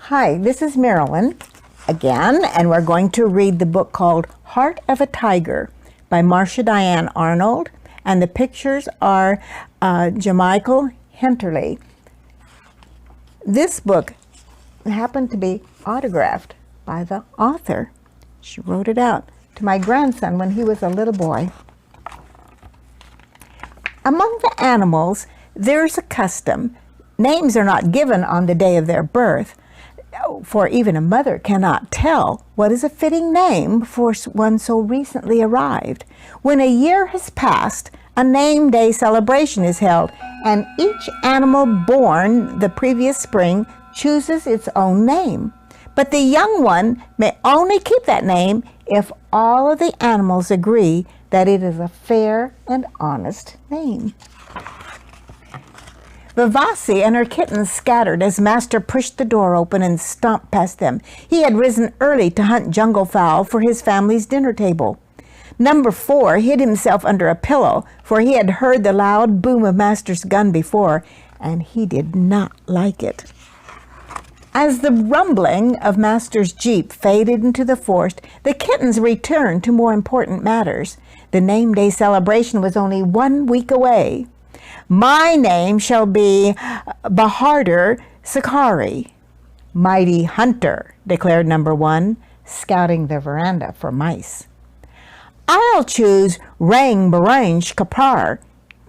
Hi, this is Marilynn again, and we're going to read the book called Heart of a Tiger by Marsha Diane Arnold, and the pictures are Jamichael Henterly. This book happened to be autographed by the author. She wrote it out to my grandson when he was a little boy. Among the animals, there's a custom. Names are not given on the day of their birth, for even a mother cannot tell what is a fitting name for one so recently arrived. When a year has passed, a name day celebration is held, and each animal born the previous spring chooses its own name. But the young one may only keep that name if all of the animals agree that it is a fair and honest name. Vivasi and her kittens scattered as Master pushed the door open and stomped past them. He had risen early to hunt jungle fowl for his family's dinner table. Number 4 hid himself under a pillow, for he had heard the loud boom of Master's gun before, and he did not like it. As the rumbling of Master's jeep faded into the forest, the kittens returned to more important matters. The name day celebration was only 1 week away. My name shall be Bahadur Sakari, Mighty Hunter, declared number 1, scouting the veranda for mice. I'll choose Rang Barange Kapar,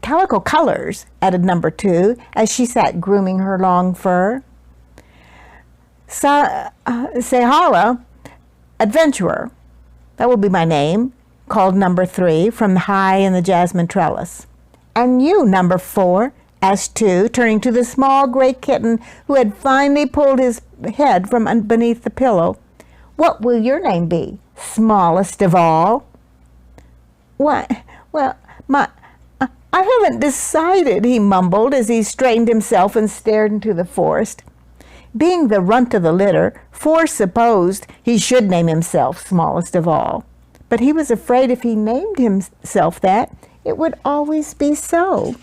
calico colors, added number 2, as she sat grooming her long fur. Sahara, Adventurer, that will be my name, called number 3 from high in the jasmine trellis. And you, number 4, asked 2, turning to the small gray kitten who had finally pulled his head from beneath the pillow. What will your name be, smallest of all? Why, well, I haven't decided, he mumbled as he straightened himself and stared into the forest. Being the runt of the litter, 4 supposed he should name himself smallest of all. But he was afraid if he named himself that, it would always be so.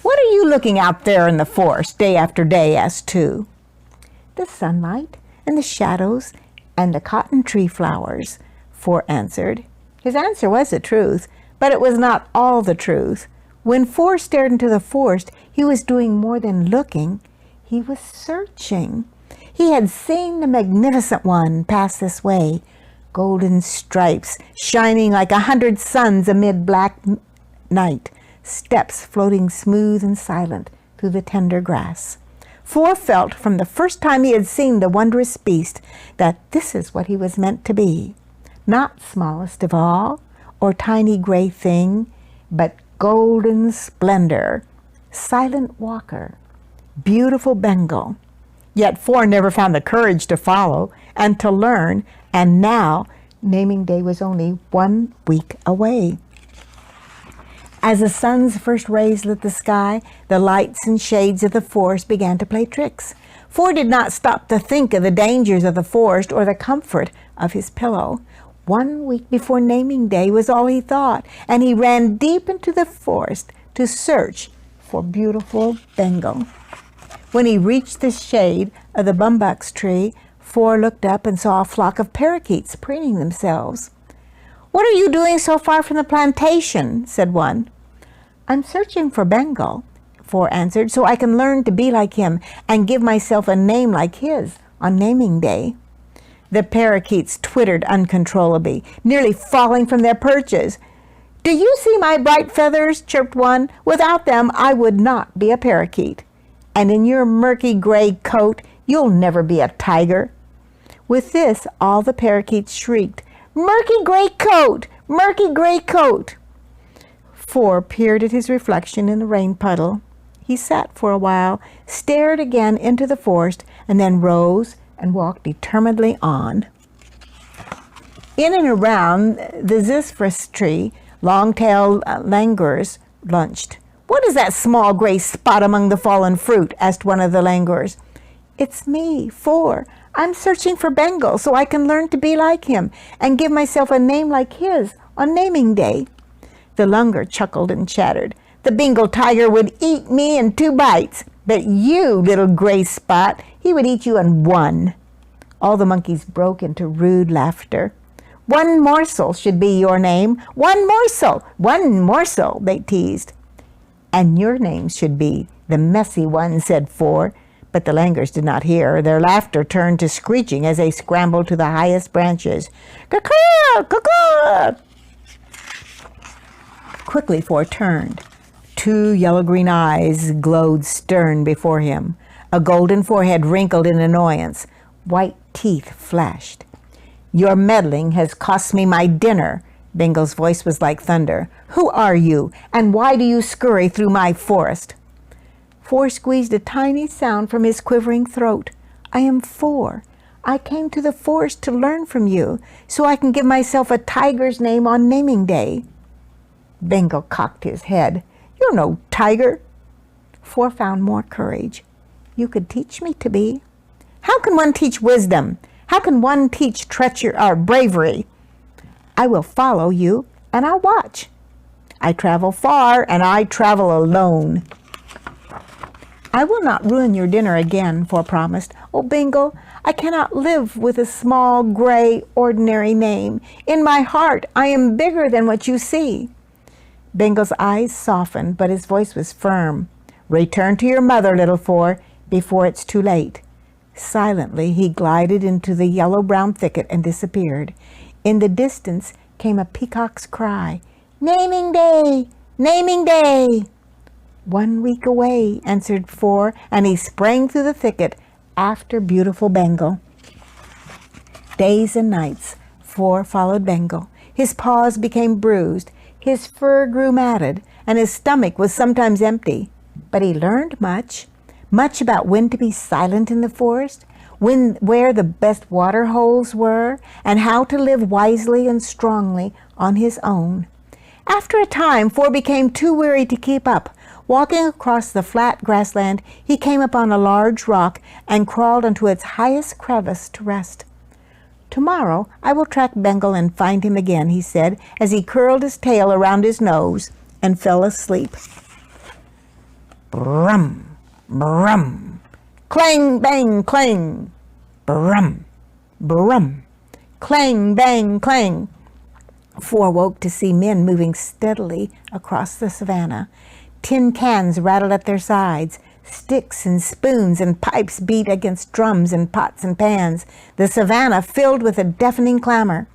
What are you looking out there in the forest day after day? Asked 2. The sunlight and the shadows and the cotton tree flowers, 4 answered. His answer was the truth, but it was not all the truth. When 4 stared into the forest, he was doing more than looking. He was searching. He had seen the magnificent one pass this way, golden stripes shining like 100 suns amid black night, steps floating smooth and silent through the tender grass. 4 felt from the first time he had seen the wondrous beast that this is what he was meant to be. Not smallest of all, or tiny gray thing, but golden splendor, silent walker, beautiful Bengal. Yet 4 never found the courage to follow and to learn, and now naming day was only 1 week away. As the sun's first rays lit the sky, the lights and shades of the forest began to play tricks. 4 did not stop to think of the dangers of the forest or the comfort of his pillow. 1 week before naming day was all he thought, and he ran deep into the forest to search for beautiful Bengal. When he reached the shade of the bumbox tree, 4 looked up and saw a flock of parakeets preening themselves. What are you doing so far from the plantation? Said one. I'm searching for Bengal, 4 answered, so I can learn to be like him and give myself a name like his on naming day. The parakeets twittered uncontrollably, nearly falling from their perches. Do you see my bright feathers? Chirped one. Without them, I would not be a parakeet. And in your murky gray coat, you'll never be a tiger. With this, all the parakeets shrieked, Murky gray coat! Murky gray coat! 4 peered at his reflection in the rain puddle. He sat for a while, stared again into the forest, and then rose and walked determinedly on. In and around the zisphus tree, long-tailed langurs lunched. What is that small gray spot among the fallen fruit? Asked one of the langurs. It's me, 4. I'm searching for Bengal so I can learn to be like him and give myself a name like his on naming day. The langur chuckled and chattered. The Bengal tiger would eat me in 2 bites. But you, little gray spot, he would eat you in one. All the monkeys broke into rude laughter. One morsel should be your name. One morsel, they teased. And your name should be the messy one, said 4. But the langurs did not hear. Their laughter turned to screeching as they scrambled to the highest branches. Caw-caw! Caw-caw! Quickly 4 turned. 2 yellow-green eyes glowed stern before him. A golden forehead wrinkled in annoyance. White teeth flashed. Your meddling has cost me my dinner. Bengle's voice was like thunder. Who are you, and why do you scurry through my forest? 4 squeezed a tiny sound from his quivering throat. I am 4. I came to the forest to learn from you, so I can give myself a tiger's name on naming day. Bengal cocked his head. You're no tiger. 4 found more courage. You could teach me to be. How can one teach wisdom? How can one teach treachery or bravery? I will follow you, and I'll watch. I travel far, and I travel alone. I will not ruin your dinner again, 4 promised. Oh, Bengal, I cannot live with a small, gray, ordinary name. In my heart, I am bigger than what you see. Bengal's eyes softened, but his voice was firm. Return to your mother, little 4, before it's too late. Silently, he glided into the yellow-brown thicket and disappeared. In the distance came a peacock's cry. Naming day! Naming day! 1 week away, answered 4, and he sprang through the thicket after beautiful Bengal. Days and nights, 4 followed Bengal. His paws became bruised, his fur grew matted, and his stomach was sometimes empty. But he learned much about when to be silent in the forest, where the best water holes were, and how to live wisely and strongly on his own. After a time, 4 became too weary to keep up. Walking across the flat grassland, he came upon a large rock and crawled into its highest crevice to rest. Tomorrow I will track Bengal and find him again, he said, as he curled his tail around his nose and fell asleep. Brum, brum, clang, bang, clang, brum, brum, clang, bang, clang. 4 woke to see men moving steadily across the savannah. Tin cans rattled at their sides. Sticks and spoons and pipes beat against drums and pots and pans. The savannah filled with a deafening clamor.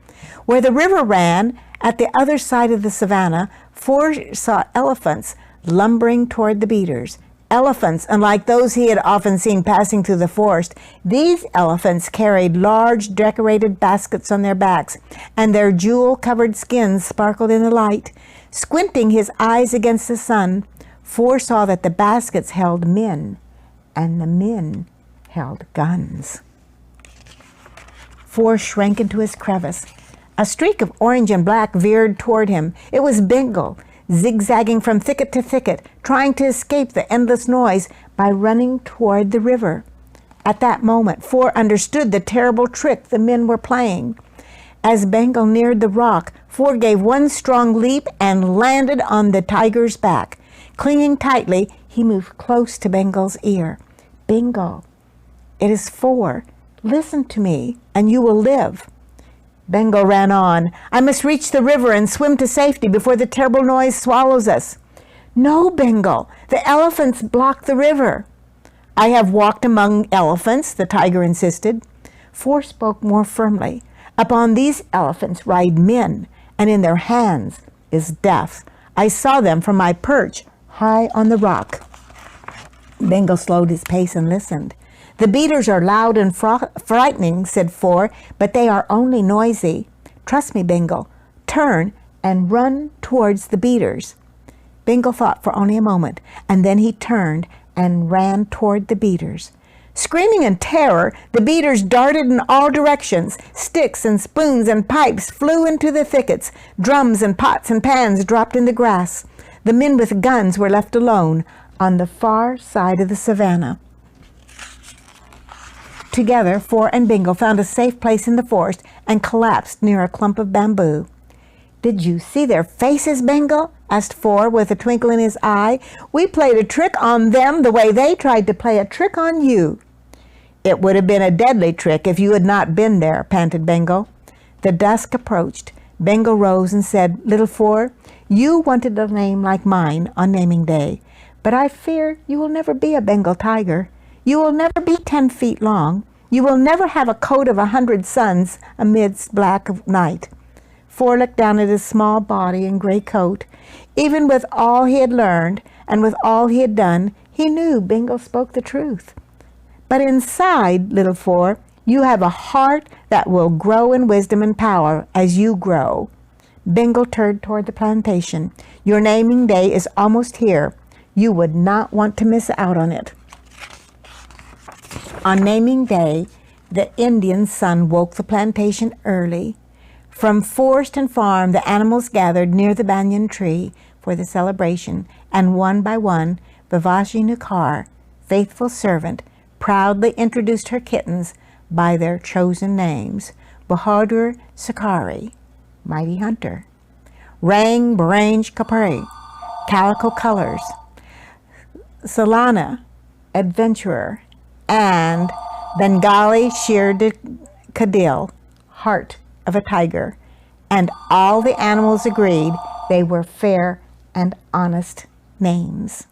Where the river ran, at the other side of the savannah, 4 saw elephants lumbering toward the beaters. Elephants, unlike those he had often seen passing through the forest, these elephants carried large decorated baskets on their backs, and their jewel-covered skins sparkled in the light. Squinting his eyes against the sun, 4 saw that the baskets held men, and the men held guns. 4 shrank into his crevice. A streak of orange and black veered toward him. It was Bengal, zigzagging from thicket to thicket, trying to escape the endless noise by running toward the river. At that moment, 4 understood the terrible trick the men were playing. As Bengal neared the rock, 4 gave one strong leap and landed on the tiger's back. Clinging tightly, he moved close to Bengal's ear. Bengal, it is 4. Listen to me, and you will live. Bengal ran on. I must reach the river and swim to safety before the terrible noise swallows us. No, Bengal, the elephants block the river. I have walked among elephants, the tiger insisted. 4 spoke more firmly. Upon these elephants ride men, and in their hands is death. I saw them from my perch high on the rock. Bengal slowed his pace and listened. The beaters are loud and frightening, said 4, but they are only noisy. Trust me, Bengal. Turn and run towards the beaters. Bengal thought for only a moment, and then he turned and ran toward the beaters. Screaming in terror, the beaters darted in all directions. Sticks and spoons and pipes flew into the thickets. Drums and pots and pans dropped in the grass. The men with guns were left alone on the far side of the savannah. Together, 4 and Bengal found a safe place in the forest and collapsed near a clump of bamboo. Did you see their faces, Bengal? Asked Four with a twinkle in his eye. We played a trick on them the way they tried to play a trick on you. It would have been a deadly trick if you had not been there, panted Bengal. The dusk approached. Bengal rose and said, Little Four, you wanted a name like mine on naming day, but I fear you will never be a Bengal tiger. You will never be 10 feet long. You will never have a coat of 100 suns amidst black of night. Four looked down at his small body and gray coat. Even with all he had learned and with all he had done, he knew Bengal spoke the truth. But inside, Little Four, you have a heart that will grow in wisdom and power as you grow. Bengal turned toward the plantation. Your naming day is almost here. You would not want to miss out on it. On naming day, the Indian sun woke the plantation early. From forest and farm, the animals gathered near the banyan tree for the celebration, and one by one, Vavashi Nukar, faithful servant, proudly introduced her kittens by their chosen names: Bahadur Sakari, mighty hunter; Rang Barange Kapari, calico colors; Salana, adventurer; and Bengali Sher Kadil, heart of a tiger. And all the animals agreed they were fair and honest names.